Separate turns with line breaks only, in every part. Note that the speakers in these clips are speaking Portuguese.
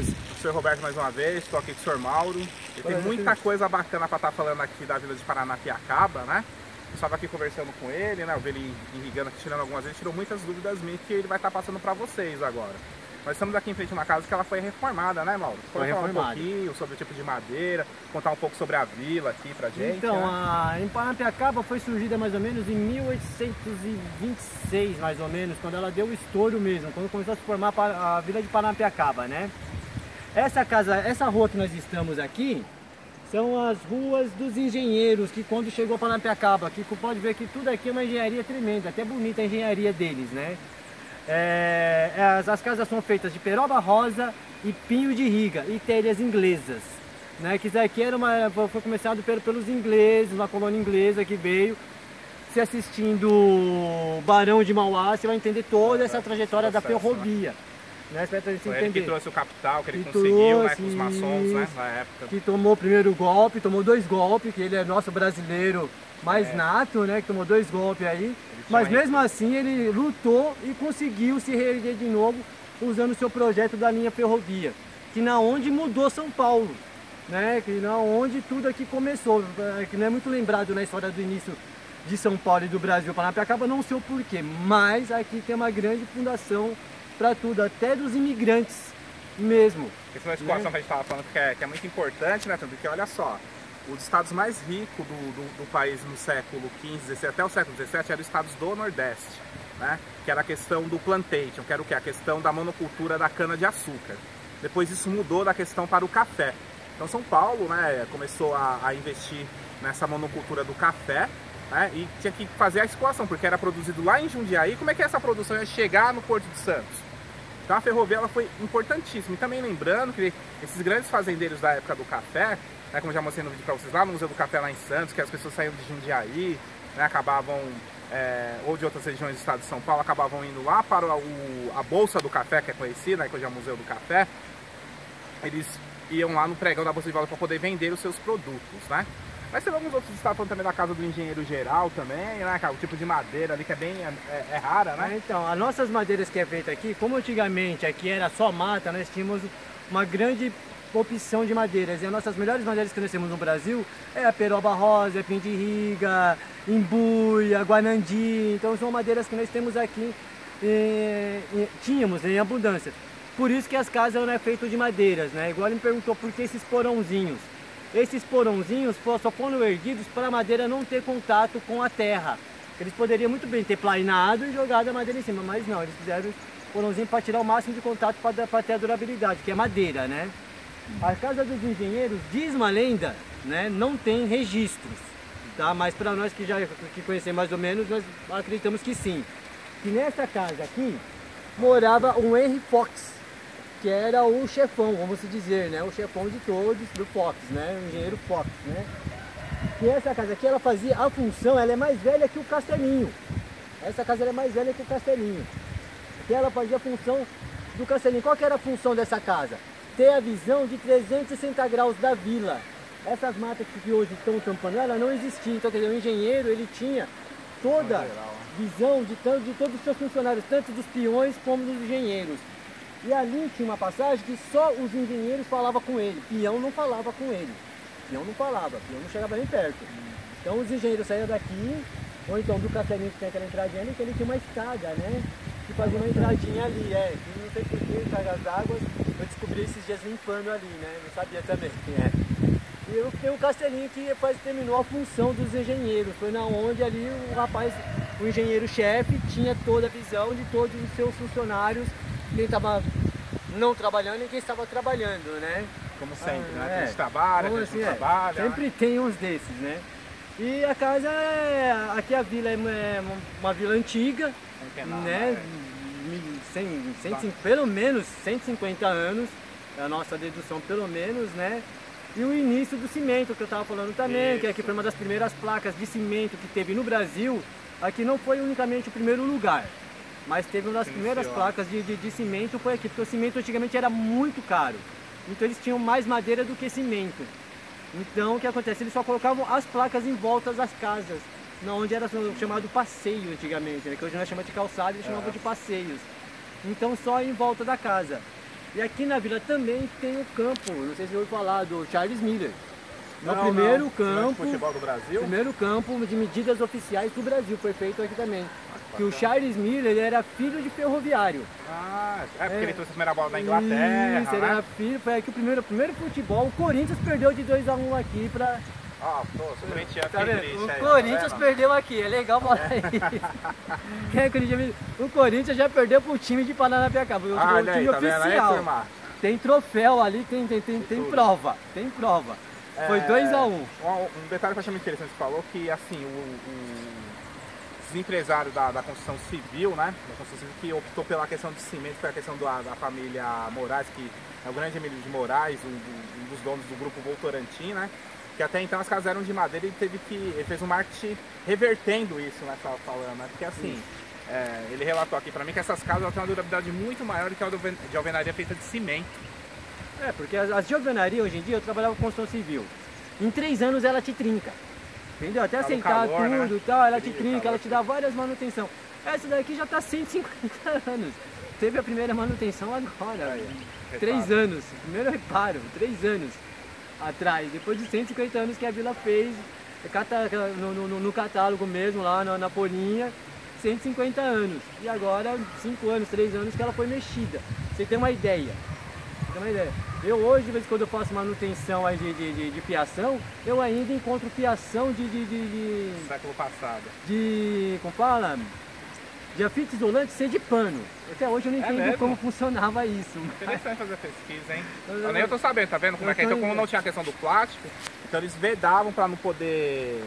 o senhor Roberto mais uma vez, estou aqui com o senhor Mauro. E tem muita coisa bacana para estar falando aqui da Vila de Paranapiacaba, né? Eu estava aqui conversando com ele, né? Eu vi ele irrigando aqui, tirando algumas vezes, tirou muitas dúvidas minhas que ele vai estar passando para vocês agora. Nós estamos aqui em frente a uma casa que ela foi reformada, né, Mauro? Pode falar um pouquinho sobre o tipo de madeira, contar um pouco sobre a vila aqui pra gente.
Então,
né?
Em Paranapiacaba foi surgida mais ou menos em 1826, mais ou menos, quando ela deu o estouro mesmo, quando começou a se formar a Vila de Paranapiacaba, né? Essa rua que nós estamos aqui, são as ruas dos engenheiros, que quando chegou a Paranapiacaba, que pode ver que tudo aqui é uma engenharia tremenda, até bonita a engenharia deles, né? As casas são feitas de peroba rosa e pinho de riga e telhas inglesas, né? Que isso aqui foi começado pelos ingleses, uma colônia inglesa que veio. Se assistindo o Barão de Mauá, você vai entender toda essa trajetória da ferrovia. Né?
Foi ele que trouxe o capital, que ele conseguiu, né, com os maçons, né, na época.
Que tomou o primeiro golpe, tomou 2 golpes, que ele é nosso brasileiro mais nato, né? Que tomou 2 golpes aí. Mas mesmo assim ele lutou e conseguiu se reerguer de novo usando o seu projeto da linha ferrovia, que na onde mudou São Paulo, né? Que na onde tudo aqui começou, que não é muito lembrado na história do início de São Paulo e do Brasil. Paranapiacaba não sei o porquê, mas aqui tem uma grande fundação para tudo, até dos imigrantes mesmo.
Essa é uma situação que a gente estava falando que é muito importante, né? Porque olha só, os estados mais ricos do país no século XV, XVI, até o século XVII, eram os estados do Nordeste, né? Que era a questão do plantation, que era o quê? A questão da monocultura da cana-de-açúcar. Depois isso mudou da questão para o café. Então São Paulo, né, começou a investir nessa monocultura do café, né? E tinha que fazer a escoação, porque era produzido lá em Jundiaí. Como é que essa produção ia chegar no Porto de Santos? Então a ferrovia ela foi importantíssima. E também lembrando que esses grandes fazendeiros da época do café, né, como eu já mostrei no vídeo para vocês lá no Museu do Café lá em Santos, que as pessoas saíam de Jundiaí, né, acabavam, ou de outras regiões do estado de São Paulo, acabavam indo lá para a Bolsa do Café, que é conhecida, né, que hoje é o Museu do Café. Eles iam lá no pregão da Bolsa de Valores para poder vender os seus produtos, né? Mas tem alguns outros estados falando também da casa do engenheiro geral também, né, cara? O tipo de madeira ali que é bem rara, né?
Então, as nossas madeiras que é feita aqui, como antigamente aqui era só mata, nós tínhamos uma grande opção de madeiras. E as nossas melhores madeiras que nós temos no Brasil é a peroba rosa, pinho de riga, embuia, guanandi. Então são madeiras que nós temos aqui, tínhamos em abundância. Por isso que as casas não é feito de madeiras, né? Igual ele me perguntou por que esses porãozinhos. Esses porãozinhos só foram erguidos para a madeira não ter contato com a terra. Eles poderiam muito bem ter plainado e jogado a madeira em cima, mas não, eles fizeram porãozinho para tirar o máximo de contato para ter a durabilidade, que é madeira, né? A casa dos engenheiros, diz uma lenda, né, não tem registros, tá? Mas para nós que conhecemos mais ou menos, nós acreditamos que sim. Que nessa casa aqui morava um Henry Fox, que era o chefão, vamos dizer, né? O chefão de todos do Fox, né? O engenheiro Fox, né? E essa casa aqui, ela fazia a função, ela é mais velha que o castelinho. Essa casa é mais velha que o castelinho. E ela fazia a função do castelinho. Qual que era a função dessa casa? Ter a visão de 360 graus da vila. Essas matas que hoje estão tampando ela não existiam. Então, quer dizer, o engenheiro, ele tinha toda a visão de todos os seus funcionários, tanto dos peões como dos engenheiros. E ali tinha uma passagem que só os engenheiros falavam com ele, peão não falava com ele. Peão não falava, peão não chegava nem perto. Então os engenheiros saíam daqui, ou então do castelinho que tem aquela entradinha ali, que ele tinha uma escada, né? Que fazia uma entradinha ali, que não sei porquê, cargas d'água, eu descobri esses dias limpando ali, né? Não sabia também quem é. E eu tenho o castelinho que terminou a função dos engenheiros, foi na onde ali o engenheiro-chefe tinha toda a visão de todos os seus funcionários, quem estava não trabalhando e quem estava trabalhando, né?
Como sempre, né? Tem gente que trabalha, tem gente que não trabalha.
Sempre tem uns desses, né? E a casa aqui a vila é uma vila antiga, né? Pelo menos 150 anos, é a nossa dedução pelo menos, né? E o início do cimento, que eu estava falando também, isso. Que aqui foi uma das primeiras placas de cimento que teve no Brasil. Aqui não foi unicamente o primeiro lugar, mas teve uma das primeiras placas de cimento foi aqui, porque o cimento antigamente era muito caro. Então eles tinham mais madeira do que cimento. Então o que acontece? Eles só colocavam as placas em volta das casas, onde era chamado passeio antigamente, né? Que hoje nós chamamos de calçada, eles chamavam de passeios. Então só em volta da casa. E aqui na vila também tem o campo, não sei se você ouviu falar, do Charles Miller. É o
Não,
primeiro
não.
campo,
De futebol do Brasil?
primeiro campo de medidas oficiais do Brasil, foi feito aqui também.
Ah,
Que o Charles Miller ele era filho de ferroviário.
Ah, é porque ele trouxe a primeira bola da Inglaterra,
Isso, ele
né?
era filho, foi aqui o primeiro futebol. O Corinthians perdeu de 2-1 aqui pra...
Ó, o Corinthians
Tá vendo?
triste
O
aí,
Corinthians
tá vendo?
perdeu aqui, é legal falar isso. Quem é Corinthians? O Corinthians já perdeu pro time de Paranapiacaba, o
Olha
time
aí, tá vendo aí,
oficial.
turma?
Tem troféu ali, tem prova, tem prova. Foi 2-1.
Um detalhe que eu achei muito interessante, você falou que assim, os empresários da construção civil, né? Da construção civil que optou pela questão de cimento, foi a questão da família Moraes, que é o grande Emílio de Moraes, um dos donos do grupo Votorantim, né? Que até então as casas eram de madeira e ele fez um marketing revertendo isso, né? Falando, né? Porque assim, ele relatou aqui pra mim que essas casas têm uma durabilidade muito maior do que a de alvenaria feita de cimento.
É, porque as de alvenaria hoje em dia, eu trabalhava com construção civil. Em 3 anos ela te trinca. Entendeu? Até
Tá no
assentar
calor,
tudo
né?
e tal, ela te
Frio,
trinca,
calor.
ela te dá várias manutenções. Essa daqui já tá 150 anos. Teve a primeira manutenção agora,
Aí,
3
reparo.
anos. Primeiro reparo, 3 anos atrás. Depois de 150 anos que a vila fez, no catálogo mesmo, lá na Polinha, 150 anos. E agora, 5 anos, 3 anos que ela foi mexida. Você tem uma ideia. Eu hoje, de vez em quando eu faço manutenção aí de fiação, eu ainda encontro fiação
Século passado.
como fala? De a fita isolante ser de pano. Até hoje eu não entendo
mesmo?
como funcionava isso.
Interessante fazer pesquisa, hein?
Eu-
Eu nem tô sabendo, tá vendo como é que é? Então, como não tinha a questão do plástico, então eles vedavam para não poder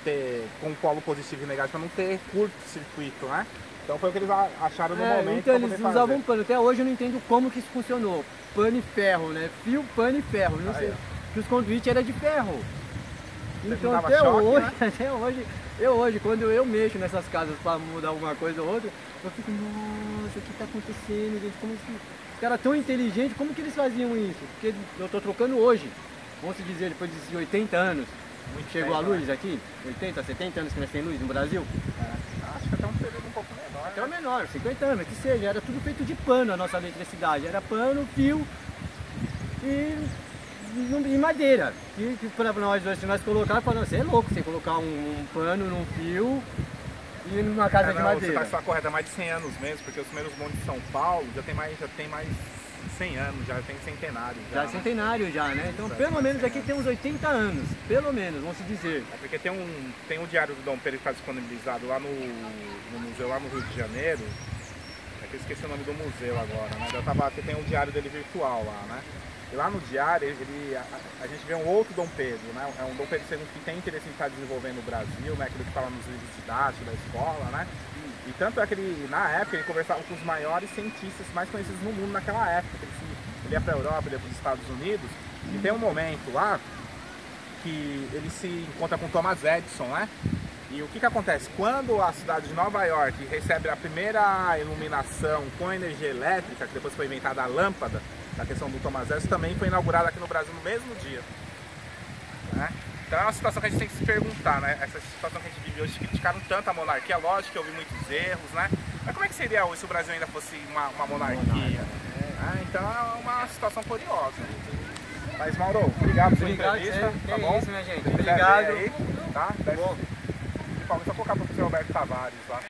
ter com polo positivo e negativo, para não ter curto-circuito, né? Então foi o que eles acharam no momento.
Então
pra
eles
poder
usavam
fazer.
pano. Até hoje eu não entendo como que isso funcionou. Pano e ferro, né? Fio, pano e ferro. Não
Aí,
sei.
ó.
Que os conduítes eram de ferro.
Você
Então
não dava
até
choque,
hoje,
né?
até hoje, quando eu mexo nessas casas para mudar alguma coisa ou outra, eu fico, nossa, o que tá acontecendo, gente? Como que os caras tão inteligentes, como que eles faziam isso? Porque eu tô trocando hoje. Vamos dizer, depois de 80 anos.
Muito
Chegou a
tempo,
luz aqui? 80, 70 anos que nós temos luz no Brasil?
Acho que até um período um pouco menor.
Até
Né?
o menor, 50 anos, que seja, era tudo feito de pano a nossa eletricidade. Era pano, fio e madeira. Que para nós, se nós colocar, falando, você é louco, você colocar um pano num fio e numa casa de
Não,
madeira.
você tá correto, é mais de 100 anos mesmo, porque os primeiros bondes de São Paulo já tem mais 100 anos, já tem centenário.
Já é
né?
centenário já, né? Então pelo menos aqui tem uns 80 anos, pelo menos, vamos se dizer.
É porque tem um diário do Dom Pedro que está disponibilizado lá no museu, lá no Rio de Janeiro. É que eu esqueci o nome do museu agora, né? Aqui tem um diário dele virtual lá, né? E lá no diário a gente vê um outro Dom Pedro, né? É um Dom Pedro II que tem interesse em estar desenvolvendo no Brasil, né? Aquilo que fala nos livros didáticos da escola, né? E tanto é que na época, ele conversava com os maiores cientistas mais conhecidos no mundo naquela época. Ele ia para a Europa, ele ia para os Estados Unidos. E tem um momento lá que ele se encontra com Thomas Edison, né? E o que acontece? Quando a cidade de Nova York recebe a primeira iluminação com energia elétrica, que depois foi inventada a lâmpada, a questão do Thomas Edison, também foi inaugurada aqui no Brasil no mesmo dia. Né? Então é uma situação que a gente tem que se perguntar, né? Essa situação que a gente vive hoje, criticaram tanto a monarquia, lógico que houve muitos erros, né? Mas como é que seria se o Brasil ainda fosse uma monarquia? Então é uma situação curiosa. Mas Mauro, obrigado pela entrevista, tá bom?
Isso, minha gente.
Se quiser
Obrigado.
ver aí, tá? Deve, principalmente só colocar para o professor Roberto Tavares lá.